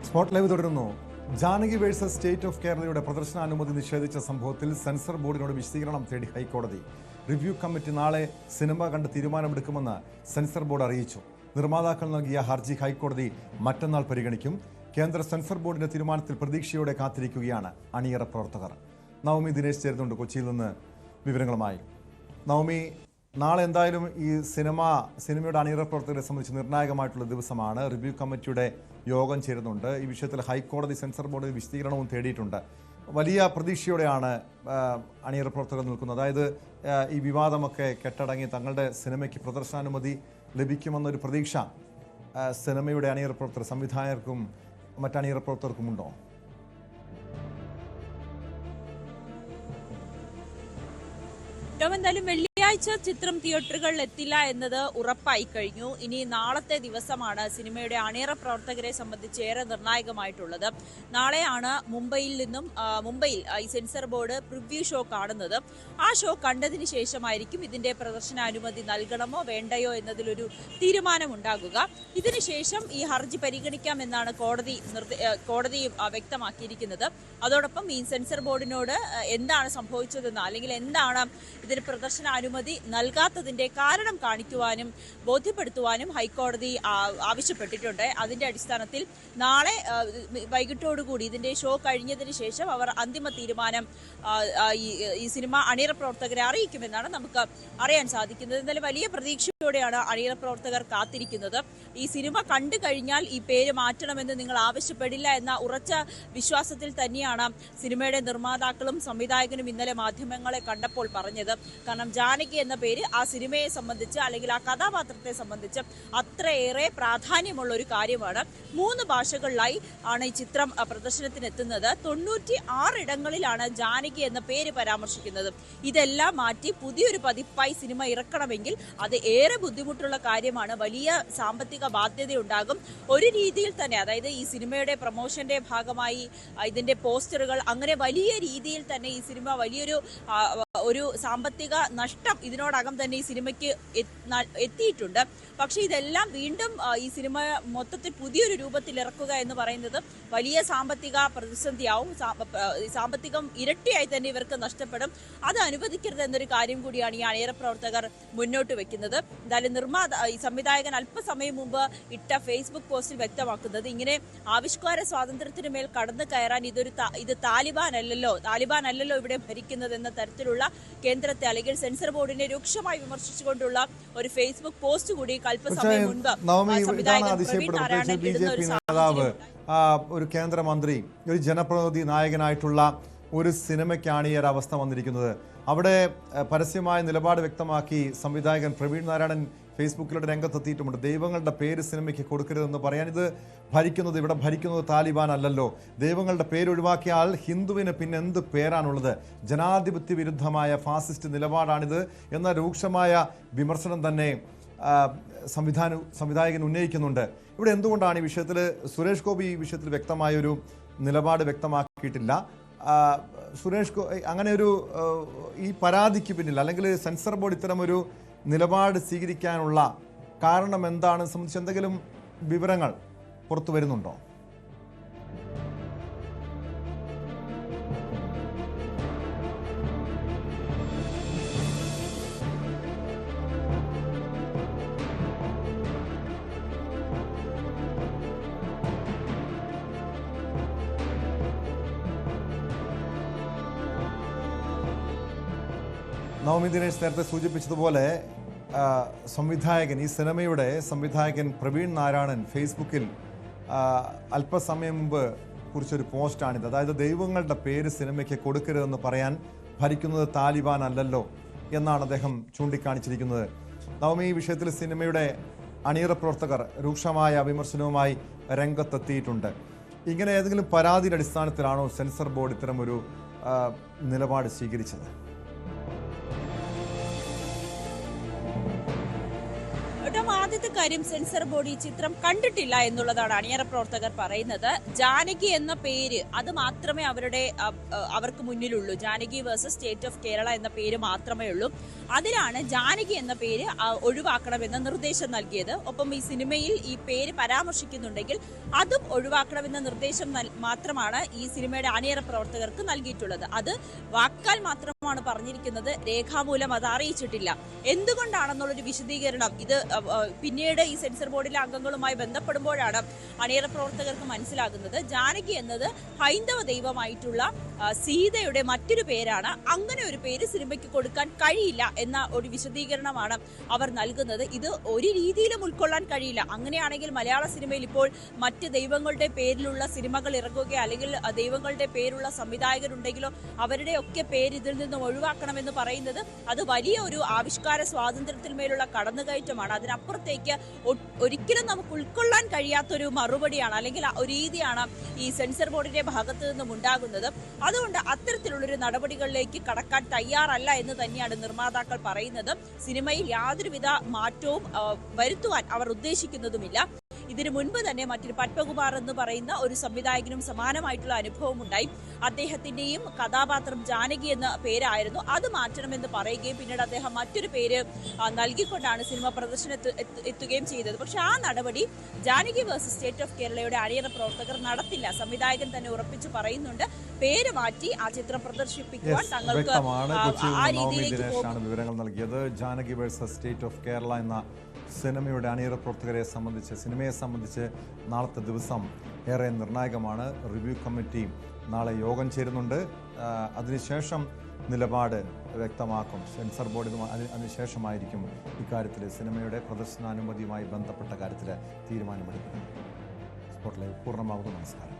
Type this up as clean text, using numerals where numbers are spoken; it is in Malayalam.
സ്പോട്ട് ലൈവ് തുടരുന്നു. ജാനകി വേഴ്സസ് സ്റ്റേറ്റ് ഓഫ് കേരളയുടെ പ്രദർശനാനുമതി നിഷേധിച്ച സംഭവത്തിൽ സെൻസർ ബോർഡിനോട് വിശദീകരണം തേടി ഹൈക്കോടതി. റിവ്യൂ കമ്മിറ്റി നാളെ സിനിമ കണ്ട് തീരുമാനമെടുക്കുമെന്ന് സെൻസർ ബോർഡ് അറിയിച്ചു. നിർമ്മാതാക്കൾ നൽകിയ ഹർജി ഹൈക്കോടതി മറ്റന്നാൾ പരിഗണിക്കും. കേന്ദ്ര സെൻസർ ബോർഡിന്റെ തീരുമാനത്തിൽ പ്രതീക്ഷയോടെ കാത്തിരിക്കുകയാണ് അണിയറ പ്രവർത്തകർ. നവമി ദിനേശ് ചേരുന്നുണ്ട് കൊച്ചിയിൽ നിന്ന് വിവരങ്ങളുമായി. നവമി, നാളെ എന്തായാലും ഈ സിനിമയുടെ അണിയറ പ്രവർത്തകരെ സംബന്ധിച്ച് നിർണായകമായിട്ടുള്ള ദിവസമാണ്. റിവ്യൂ കമ്മിറ്റിയുടെ യോഗം ചേരുന്നുണ്ട്. ഈ വിഷയത്തിൽ ഹൈക്കോടതി സെൻസർ ബോർഡ് വിശദീകരണവും തേടിയിട്ടുണ്ട്. വലിയ പ്രതീക്ഷയോടെയാണ് അണിയറ പ്രവർത്തകർ നിൽക്കുന്നത്. അതായത് ഈ വിവാദമൊക്കെ കെട്ടടങ്ങി തങ്ങളുടെ സിനിമയ്ക്ക് പ്രദർശനാനുമതി ലഭിക്കുമെന്നൊരു പ്രതീക്ഷ സിനിമയുടെ അണിയറ പ്രവർത്തകർ, സംവിധായകർക്കും മറ്റണിയറ പ്രവർത്തകർക്കുമുണ്ടോ? എന്തായാലും വെള്ളിയാഴ്ച ചിത്രം തിയേറ്ററുകളിൽ എത്തില്ല എന്നത് ഉറപ്പായി കഴിഞ്ഞു. ഇനി നാളത്തെ ദിവസമാണ് സിനിമയുടെ അണിയറ പ്രവർത്തകരെ സംബന്ധിച്ച് ഏറെ നിർണായകമായിട്ടുള്ളത്. നാളെയാണ് മുംബൈയിൽ ഈ സെൻസർ ബോർഡ് പ്രിവ്യൂ ഷോ കാണുന്നത്. ആ ഷോ കണ്ടതിന് ശേഷമായിരിക്കും ഇതിന്റെ പ്രദർശനാനുമതി നൽകണമോ വേണ്ടയോ എന്നതിലൊരു തീരുമാനമുണ്ടാകുക. ഇതിനുശേഷം ഈ ഹർജി പരിഗണിക്കാമെന്നാണ് കോടതി വ്യക്തമാക്കിയിരിക്കുന്നത്. അതോടൊപ്പം ഈ സെൻസർ ബോർഡിനോട് എന്താണ് സംഭവിച്ചതെന്ന്, അല്ലെങ്കിൽ എന്താണ് ഇതിന് പ്രദർശനാനുമതി നൽകാത്തതിന്റെ കാരണം കാണിക്കുവാനും ബോധ്യപ്പെടുത്തുവാനും ഹൈക്കോടതി ആവശ്യപ്പെട്ടിട്ടുണ്ട്. അതിന്റെ അടിസ്ഥാനത്തിൽ നാളെ വൈകിട്ടോടുകൂടി ഇതിന്റെ ഷോ കഴിഞ്ഞതിന് ശേഷം അവർ അന്തിമ തീരുമാനം ഈ സിനിമ അണിയറ പ്രവർത്തകരെ അറിയിക്കുമെന്നാണ് നമുക്ക് അറിയാൻ സാധിക്കുന്നത്. എന്തായാലും വലിയ പ്രതീക്ഷയോടെയാണ് അണിയറ പ്രവർത്തകർ കാത്തിരിക്കുന്നത്. ഈ സിനിമ കണ്ടു കഴിഞ്ഞാൽ ഈ പേര് മാറ്റണമെന്ന് നിങ്ങൾ ആവശ്യപ്പെടില്ല എന്ന ഉറച്ച വിശ്വാസത്തിൽ തന്നെയാണ് സിനിമയുടെ നിർമ്മാതാക്കളും സംവിധായകനും ഇന്നലെ മാധ്യമങ്ങളെ കണ്ടപ്പോൾ പറഞ്ഞത്. കാരണം ജാനകി എന്ന പേര് ആ സിനിമയെ സംബന്ധിച്ച്, അല്ലെങ്കിൽ ആ കഥാപാത്രത്തെ സംബന്ധിച്ച് അത്രയേറെ പ്രാധാന്യമുള്ള ഒരു കാര്യമാണ്. 3 ഭാഷകളിലായി ആണ് ഈ ചിത്രം പ്രദർശനത്തിനെത്തുന്നത്. 96 ഇടങ്ങളിലാണ് ജാനകി എന്ന പേര് പരാമർശിക്കുന്നത്. ഇതെല്ലാം മാറ്റി പുതിയൊരു പതിപ്പായി സിനിമ ഇറക്കണമെങ്കിൽ അത് ഏറെ ബുദ്ധിമുട്ടുള്ള കാര്യമാണ്. വലിയ സാമ്പത്തിക ബാധ്യതയുണ്ടാകും. ഒരു രീതിയിൽ തന്നെ, അതായത് ഈ സിനിമയുടെ പ്രൊമോഷന്റെ ഭാഗമായി ഇതിന്റെ പോസ്റ്ററുകൾ, അങ്ങനെ വലിയ രീതിയിൽ തന്നെ ഈ സിനിമ വലിയൊരു സാമ്പത്തിക നഷ്ടം ഇതിനോടകം തന്നെ ഈ സിനിമയ്ക്ക് എത്തിയിട്ടുണ്ട്. പക്ഷേ ഇതെല്ലാം വീണ്ടും ഈ സിനിമ മൊത്തത്തിൽ പുതിയൊരു രൂപത്തിൽ ഇറക്കുക എന്ന് പറയുന്നത് വലിയ സാമ്പത്തിക പ്രതിസന്ധിയാവും. സാമ്പത്തികം ഇരട്ടിയായി തന്നെ ഇവർക്ക് നഷ്ടപ്പെടും. അത് അനുവദിക്കരുത് എന്നൊരു കാര്യം കൂടിയാണ് ഈ അണിയറ പ്രവർത്തകർ മുന്നോട്ട് വെക്കുന്നത്. എന്തായാലും ഈ സംവിധായകൻ അല്പസമയം മുമ്പ് ഇട്ട ഫേസ്ബുക്ക് പോസ്റ്റിൽ വ്യക്തമാക്കുന്നത്, ഇങ്ങനെ ആവിഷ്കാര സ്വാതന്ത്ര്യത്തിന് മേൽ കടന്നു കയറാൻ ഇത് താലിബാൻ അല്ലല്ലോ ഇവിടെ ഭരിക്കുന്നത് എന്ന തരത്തിലുള്ള കേന്ദ്രത്തെ അല്ലെങ്കിൽ സെൻസർ ബോർഡിനെ രൂക്ഷമായി വിമർശിച്ചുകൊണ്ടുള്ള ഒരു ഫേസ്ബുക്ക് പോസ്റ്റ് കൂടി അല്പസമയം മുൻപ് ഒരു കേന്ദ്രമന്ത്രി, ഒരു ജനപ്രതിനിധി നായകനായിട്ടുള്ള ഒരു സിനിമയ്ക്കാണ് ഈ ഒരു അവസ്ഥ വന്നിരിക്കുന്നത്. അവിടെ പരസ്യമായ നിലപാട് വ്യക്തമാക്കി സംവിധായകൻ പ്രവീൺ നാരായണൻ ഫേസ്ബുക്കിലൂടെ രംഗത്തെത്തിയിട്ടുമുണ്ട്. ദൈവങ്ങളുടെ പേര് സിനിമയ്ക്ക് കൊടുക്കരുതെന്ന് പറയാൻ. ഇവിടെ ഭരിക്കുന്നത് താലിബാൻ അല്ലല്ലോ. ദൈവങ്ങളുടെ പേര് ഒഴിവാക്കിയാൽ ഹിന്ദുവിന് പിന്നെ എന്ത് പേരാണുള്ളത്? ജനാധിപത്യ വിരുദ്ധമായ ഫാസിസ്റ്റ് നിലപാടാണിത് എന്ന രൂക്ഷമായ വിമർശനം തന്നെ സംവിധായകൻ ഉന്നയിക്കുന്നുണ്ട്. ഇവിടെ എന്തുകൊണ്ടാണ് ഈ വിഷയത്തിൽ സുരേഷ് ഗോപി ഈ വിഷയത്തിൽ വ്യക്തമായൊരു നിലപാട് വ്യക്തമാക്കിയിട്ടില്ല? അങ്ങനെ ഒരു ഈ പരാതിക്ക് പിന്നിൽ, അല്ലെങ്കിൽ സെൻസർ ബോർഡ് ഇത്തരമൊരു നിലപാട് സ്വീകരിക്കാനുള്ള കാരണം എന്താണെന്ന് സംബന്ധിച്ച് എന്തെങ്കിലും വിവരങ്ങൾ പുറത്തു വരുന്നുണ്ടോ? നവമി ദിനേശ് നേരത്തെ സൂചിപ്പിച്ചതുപോലെ ഈ സിനിമയുടെ സംവിധായകൻ പ്രവീൺ നാരായണൻ ഫേസ്ബുക്കിൽ അല്പസമയം മുമ്പ് കുറിച്ചൊരു പോസ്റ്റാണിത്. അതായത് ദൈവങ്ങളുടെ പേര് സിനിമയ്ക്ക് കൊടുക്കരുതെന്ന് പറയാൻ ഭരിക്കുന്നത് താലിബാൻ അല്ലല്ലോ എന്നാണ് അദ്ദേഹം ചൂണ്ടിക്കാണിച്ചിരിക്കുന്നത്. നവമി, ഈ വിഷയത്തിൽ സിനിമയുടെ അണിയറ പ്രവർത്തകർ രൂക്ഷമായ വിമർശനവുമായി രംഗത്തെത്തിയിട്ടുണ്ട്. ഇങ്ങനെ ഏതെങ്കിലും പരാതിയുടെ അടിസ്ഥാനത്തിലാണോ സെൻസർ ബോർഡ് ഇത്തരമൊരു നിലപാട് സ്വീകരിച്ചത്? ആദ്യ ആദ്യത്തെ കാര്യം, സെൻസർ ബോർഡ് ഈ ചിത്രം കണ്ടിട്ടില്ല എന്നുള്ളതാണ് അണിയറ പ്രവർത്തകർ പറയുന്നത്. ജാനകി എന്ന പേര് അത് മാത്രമേ അവർക്ക് മുന്നിലുള്ളൂ. Janaki versus state of Kerala എന്ന പേര് മാത്രമേ ഉള്ളൂ. അതിലാണ് ജാനകി എന്ന പേര് ഒഴിവാക്കണമെന്ന നിർദ്ദേശം നൽകിയത്. ഒപ്പം ഈ സിനിമയിൽ ഈ പേര് പരാമർശിക്കുന്നുണ്ടെങ്കിൽ അതും ഒഴിവാക്കണമെന്ന നിർദ്ദേശം മാത്രമാണ് ഈ സിനിമയുടെ അണിയറ പ്രവർത്തകർക്ക് നൽകിയിട്ടുള്ളത്. അത് വാക്കാൽ മാത്രമാണ് പറഞ്ഞിരിക്കുന്നത്, രേഖാമൂലം അത് അറിയിച്ചിട്ടില്ല. എന്തുകൊണ്ടാണെന്നുള്ളൊരു വിശദീകരണം ഇത് പിന്നീട് ഈ സെൻസർ ബോർഡിലെ അംഗങ്ങളുമായി ബന്ധപ്പെടുമ്പോഴാണ് അണിയറ പ്രവർത്തകർക്ക് മനസ്സിലാകുന്നത്. ജാനകി എന്നത് ഹൈന്ദവ ദൈവമായിട്ടുള്ള സീതയുടെ മറ്റൊരു പേരാണ്. അങ്ങനെ ഒരു പേര് സിനിമയ്ക്ക് കൊടുക്കാൻ കഴിയില്ല എന്ന ഒരു വിശദീകരണമാണ് അവർ നൽകുന്നത്. ഇത് ഒരു രീതിയിലും ഉൾക്കൊള്ളാൻ കഴിയില്ല. അങ്ങനെയാണെങ്കിൽ മലയാള സിനിമയിൽ ഇപ്പോൾ മറ്റ് ദൈവങ്ങളുടെ പേരിലുള്ള സിനിമകൾ ഇറങ്ങുകയോ അല്ലെങ്കിൽ ദൈവങ്ങളുടെ പേരുള്ള സംവിധായകരുണ്ടെങ്കിലോ അവരുടെ ഒക്കെ പേര് ഇതിൽ നിന്നും ഒഴിവാക്കണമെന്ന് പറയുന്നത് അത് വലിയ ഒരു ആവിഷ്കാര സ്വാതന്ത്ര്യത്തിന്മേലുള്ള കടന്നുകയറ്റമാണ്. അതിനപ്പുറത്തേക്ക് ഒരിക്കലും നമുക്ക് ഉൾക്കൊള്ളാൻ കഴിയാത്തൊരു മറുപടിയാണ്, അല്ലെങ്കിൽ ഒരു രീതിയാണ് ഈ സെൻസർ ബോർഡിന്റെ ഭാഗത്തു നിന്നും ഉണ്ടാകുന്നത്. അതുകൊണ്ട് അത്തരത്തിലുള്ളൊരു നടപടികളിലേക്ക് കടക്കാൻ തയ്യാറല്ല എന്ന് തന്നെയാണ് നിർമ്മാതാക്കൾ പറയുന്നത്. സിനിമയിൽ യാതൊരുവിധ മാറ്റവും വരുത്തുവാൻ അവർ ഉദ്ദേശിക്കുന്നതുമില്ല. ഇതിനു മുൻപ് തന്നെ മറ്റൊരു പത്മകുമാർ എന്ന് പറയുന്ന ഒരു സംവിധായകനും സമാനമായിട്ടുള്ള അനുഭവം ഉണ്ടായി. അദ്ദേഹത്തിന്റെയും കഥാപാത്രം ജാനകി എന്ന പേരായിരുന്നു. അത് മാറ്റണമെന്ന് പറയുകയും പിന്നീട് അദ്ദേഹം മറ്റൊരു പേര് നൽകിക്കൊണ്ടാണ് സിനിമ പ്രദർശനത്തിൽ എത്തുകയും ചെയ്തത്. പക്ഷെ ആ നടപടി ജാനകി വേഴ്സസ് സ്റ്റേറ്റ് ഓഫ് കേരളയുടെ അണിയറ പ്രവർത്തകർ നടത്തില്ല. സംവിധായകൻ തന്നെ ഉറപ്പിച്ചു പറയുന്നുണ്ട്, പേര് മാറ്റി ആ ചിത്രം പ്രദർശിപ്പിക്കുവാൻ തങ്ങൾക്ക് ആ രീതിയിലേക്ക് വിവരങ്ങൾ നൽകിയത്. Janaki versus state of Kerala എന്ന സിനിമയുടെ അണിയറ പ്രവർത്തകരെ സിനിമയെ സംബന്ധിച്ച് നാളത്തെ ദിവസം ഏറെ നിർണായകമാണ്. റിവ്യൂ കമ്മിറ്റി നാളെ യോഗം ചേരുന്നുണ്ട്. അതിനുശേഷം നിലപാട് വ്യക്തമാക്കും സെൻസർ ബോർഡ്. അതിനുശേഷമായിരിക്കും ഇക്കാര്യത്തിൽ സിനിമയുടെ പ്രദർശനാനുമതിയുമായി ബന്ധപ്പെട്ട കാര്യത്തിൽ തീരുമാനമെടുക്കുന്നത്. സ്പോട്ട് ലൈവ് പൂർണ്ണമാകുന്നു. നമസ്കാരം.